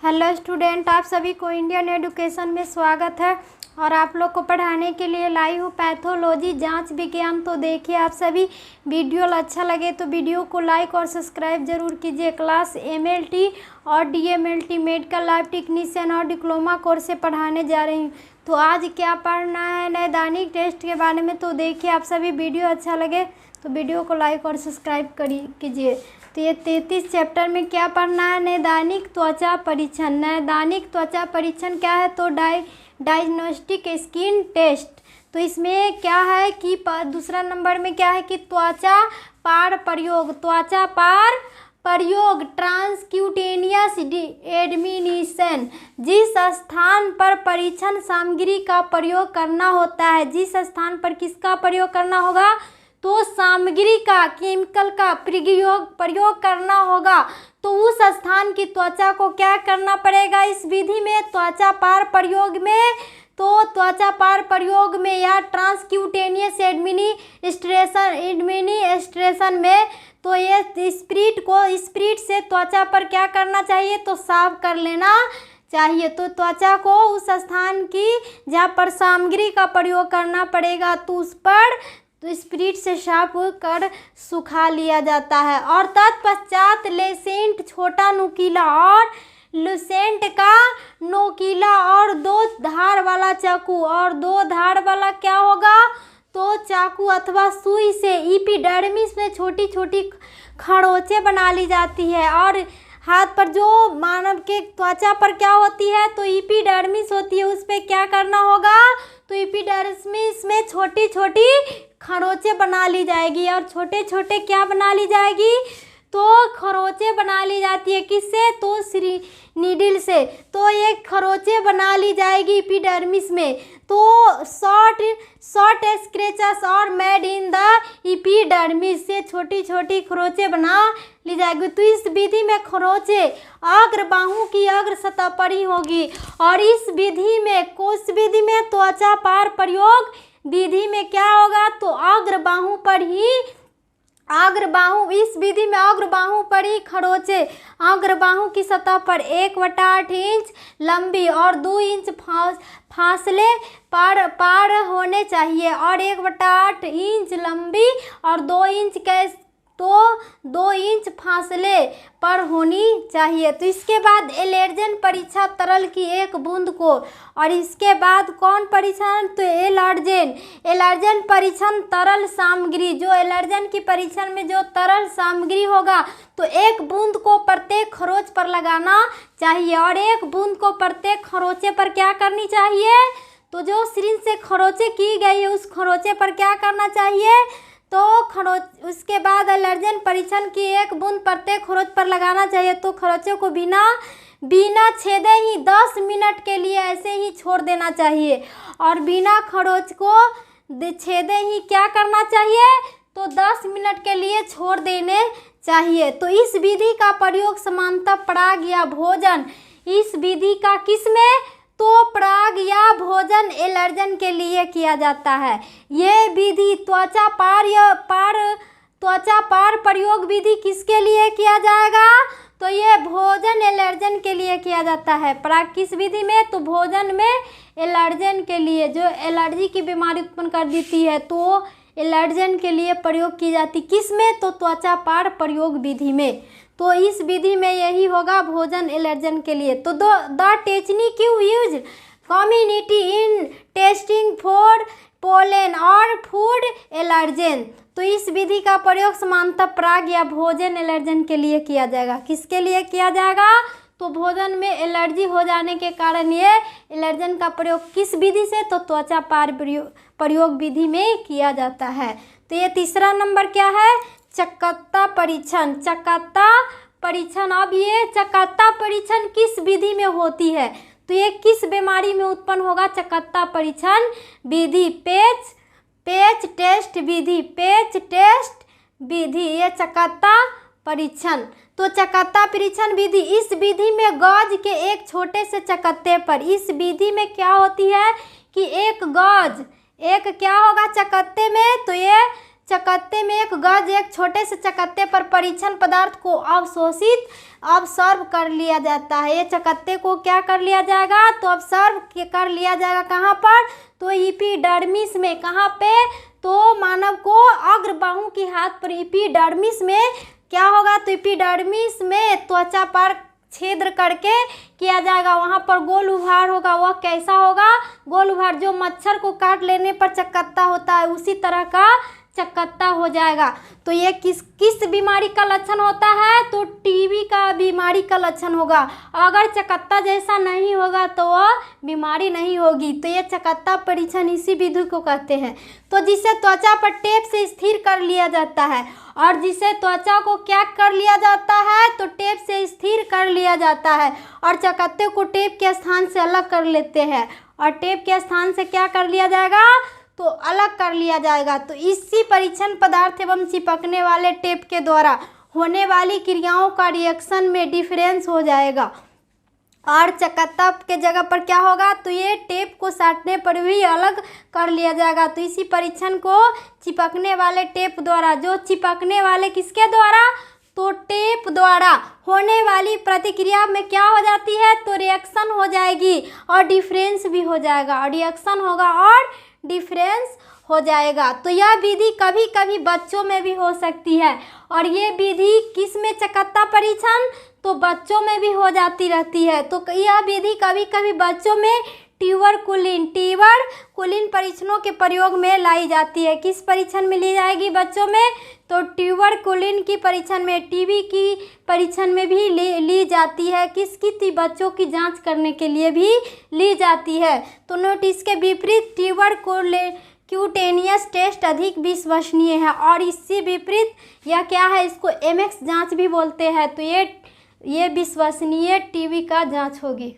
Hello student, आप सभी को इंडियन एजुकेशन में स्वागत है। और आप लोग को पढ़ाने के लिए लाई हूँ पैथोलॉजी जांच विज्ञान। तो देखिए, आप सभी वीडियो अच्छा लगे तो वीडियो को लाइक और सब्सक्राइब जरूर कीजिए। क्लास एमएलटी और डीएमएलटी मेडिकल लैब टेक्नीशियन और डिप्लोमा कोर्स से पढ़ाने जा रही हूँ। तो आज क्या पढ़ना है नैदानिक टेस्ट के बारे में। तो देखिए, आप सभी वीडियो अच्छा लगे तो वीडियो को लाइक और सब्सक्राइब कीजिए। तो ये 33 चैप्टर में क्या पढ़ना है, नैदानिक त्वचा परीक्षण। नैदानिक त्वचा परीक्षण क्या है, तो डायग्नोस्टिक स्किन टेस्ट। तो इसमें क्या है कि दूसरा नंबर में क्या है कि त्वचा पार प्रयोग। त्वचा पार प्रयोग ट्रांसक्यूटेनियस एडमिनिशन। जिस स्थान पर परीक्षण सामग्री का प्रयोग करना होता है, जिस स्थान पर किसका प्रयोग करना होगा, तो सामग्री का, केमिकल का प्रयोग करना होगा, तो उस स्थान की त्वचा को क्या करना पड़ेगा इस विधि में, त्वचा पार प्रयोग में। तो त्वचा पार प्रयोग में या ट्रांसक्यूटेनियस एडमिनिस्ट्रेशन में, तो ये स्प्रिट से त्वचा पर क्या करना चाहिए, तो साफ कर लेना चाहिए। तो त्वचा को उस स्थान की जहाँ पर सामग्री का प्रयोग करना पड़ेगा, तो उस पर तो स्प्रिट से साफ कर सुखा लिया जाता है। और तत्पश्चात लेसेंट छोटा नुकीला और लुसेंट का नोकीला और 2 धार वाला चाकू, और 2 धार वाला क्या होगा, तो चाकू अथवा सुई से एपिडर्मिस में छोटी छोटी खरोंचे बना ली जाती है। और हाथ पर जो मानव के त्वचा पर क्या होती है, तो एपिडर्मिस होती है, उस पर क्या करना होगा, तो एपिडर्मिस में छोटी छोटी खरोंचे बना ली जाएगी। और छोटे छोटे क्या बना ली जाएगी, तो खरोंचे बना ली जाती है किससे, तो नीडल से। तो ये खरोंचे बना ली जाएगी एपिडर्मिस में। तो शॉर्ट स्क्रैचेस और मेड इन द एपिडर्मिस से छोटी छोटी खरोंचे बना ली जाएगी। तो इस विधि में खरोंचे अग्र बाहु की अग्र सतह पर ही होगी। और इस विधि में त्वचा पार प्रयोग विधि में क्या होगा, तो अग्र बाहु पर ही इस विधि में अग्र बाहु पर ही खरोंचे अग्र बाहु की सतह पर 1/8 इंच लंबी और 2 इंच फासले पार होने चाहिए। और 1/8 इंच लंबी और 2 इंच फासले पर होनी चाहिए। तो इसके बाद एलर्जन परीक्षा तरल की 1 बूंद को, और इसके बाद कौन परीक्षण, तो एलर्जन परीक्षण तरल सामग्री। जो एलर्जन की परीक्षण में जो तरल सामग्री होगा, तो 1 बूंद को प्रत्येक खरोंच पर लगाना चाहिए। और 1 बूंद को प्रत्येक खरोंचे पर क्या करनी चाहिए, तो जो सिरिंज से खरोंचे की गई है उस खरोंचे पर क्या करना चाहिए, तो उसके बाद एलर्जन परीक्षण की 1 बूंद प्रत्येक खरोंच पर लगाना चाहिए। तो खरोंचे को बिना छेदे ही 10 मिनट के लिए ऐसे ही छोड़ देना चाहिए। और बिना खरोंच को छेदे ही क्या करना चाहिए, तो 10 मिनट के लिए छोड़ देने चाहिए। तो इस विधि का प्रयोग सामान्यतः पराग या भोजन, इस विधि का किसमें, तो पराग या भोजन एलर्जन के लिए किया जाता है। ये विधि त्वचा पार प्रयोग विधि किसके लिए किया जाएगा, तो ये भोजन एलर्जन के लिए किया जाता है। पराग किस विधि में, तो भोजन में एलर्जन के लिए, जो एलर्जी की बीमारी उत्पन्न कर देती है, तो एलर्जन के लिए प्रयोग की जाती किस में, तो त्वचा पार प्रयोग विधि में। तो इस विधि में यही होगा भोजन एलर्जन के लिए। तो the technique use community in testing for pollen और फूड एलर्जन। तो इस विधि का प्रयोग सामान्यतः पराग या भोजन एलर्जन के लिए किया जाएगा। किसके लिए किया जाएगा, तो भोजन में एलर्जी हो जाने के कारण ये एलर्जन का प्रयोग किस विधि से, तो त्वचा पार प्रयोग विधि में किया जाता है। तो ये तीसरा नंबर क्या है, चकत्ता परीक्षण। चकत्ता परीक्षण। अब ये चकत्ता परीक्षण किस विधि में होती है, तो ये किस बीमारी में उत्पन्न होगा, चकत्ता परीक्षण विधि, पेच टेस्ट विधि, ये चकत्ता परीक्षण। तो चकत्ता परीक्षण विधि, इस विधि में गज के एक छोटे से चकत्ते पर, इस विधि में क्या होती है कि एक क्या होगा चकत्ते में, तो ये चकत्ते में एक गज एक छोटे से चकत्ते पर परीक्षण पदार्थ को अवशोषित ऑब्जर्व कर लिया जाता है। ये चकत्ते को क्या कर लिया जाएगा, तो ऑब्जर्व कर लिया जाएगा कहाँ पर, तो एपिडर्मिस में। कहाँ पे, तो मानव को अग्र बाहु की हाथ पर एपिडर्मिस में क्या होगा, तो एपिडर्मिस में त्वचा पर छिद्र करके किया जाएगा। वहाँ पर गोल उभार होगा। वह कैसा होगा, गोल उभार, जो मच्छर को काट लेने पर चकत्ता होता है उसी तरह का चकत्ता हो जाएगा। तो ये किस बीमारी का लक्षण होता है, तो टीबी का बीमारी का लक्षण होगा। अगर चकत्ता जैसा नहीं होगा तो वह बीमारी नहीं होगी। तो ये चकत्ता परीक्षण इसी विधि को कहते हैं। तो जिसे त्वचा पर टेप से स्थिर कर लिया जाता है, और जिसे त्वचा को क्या कर लिया जाता है, तो टेप से स्थिर कर लिया जाता है, और चकत्ते को टेप के स्थान से अलग कर लेते हैं, और टेप के स्थान से क्या कर लिया जाएगा, तो अलग कर लिया जाएगा। तो इसी परीक्षण पदार्थ एवं चिपकने वाले टेप के द्वारा होने वाली क्रियाओं का रिएक्शन में डिफरेंस हो जाएगा, और चकत्ता के जगह पर क्या होगा, तो ये टेप को साटने पर भी अलग कर लिया जाएगा। तो इसी परीक्षण को चिपकने वाले टेप द्वारा, जो चिपकने वाले किसके द्वारा, तो टेप द्वारा होने वाली प्रतिक्रिया में क्या हो जाती है, तो रिएक्शन हो जाएगी और डिफरेंस भी हो जाएगा, और रिएक्शन होगा और डिफरेंस हो जाएगा। तो यह विधि कभी कभी बच्चों में भी हो सकती है, और ये विधि किस में, चकत्ता परीक्षण, तो बच्चों में भी हो जाती रहती है। तो यह विधि कभी कभी बच्चों में ट्यूबरकुलिन परीक्षणों के प्रयोग में लाई जाती है। किस परीक्षण में ली जाएगी बच्चों में, तो ट्यूबरकुलिन की परीक्षण में, टीबी की परीक्षण में भी ली जाती है। किसकी, बच्चों की जांच करने के लिए भी ली जाती है। तो नोट, इसके विपरीत ट्यूबरक्यूटेनियस टेस्ट अधिक विश्वसनीय है, और इससे विपरीत यह क्या है, इसको एमएक्स जांच भी बोलते हैं। तो ये विश्वसनीय टीबी का जांच होगी।